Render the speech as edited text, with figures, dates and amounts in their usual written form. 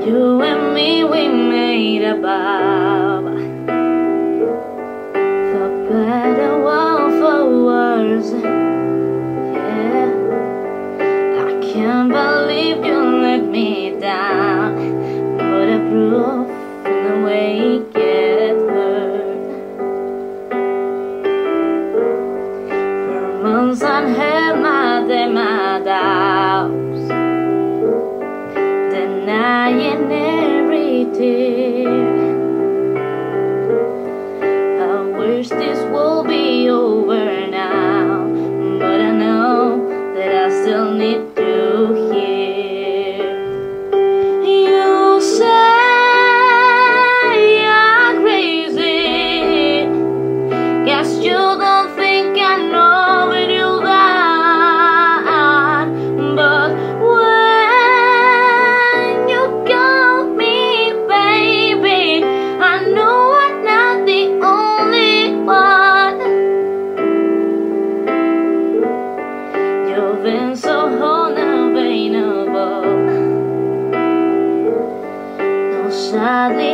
You and me, we made a vow, for better or for worse. Yeah, I can't believe you let me down. Put a proof in the way it gets hurt. For months I had my doubts, denying every tear. I wish this will be over now, but I know that I still need to hear. You say I'm crazy, guess you don't think I know what you got, but when you got me, baby, I know I'm not the only one. You've been so unavailable. No, sadly,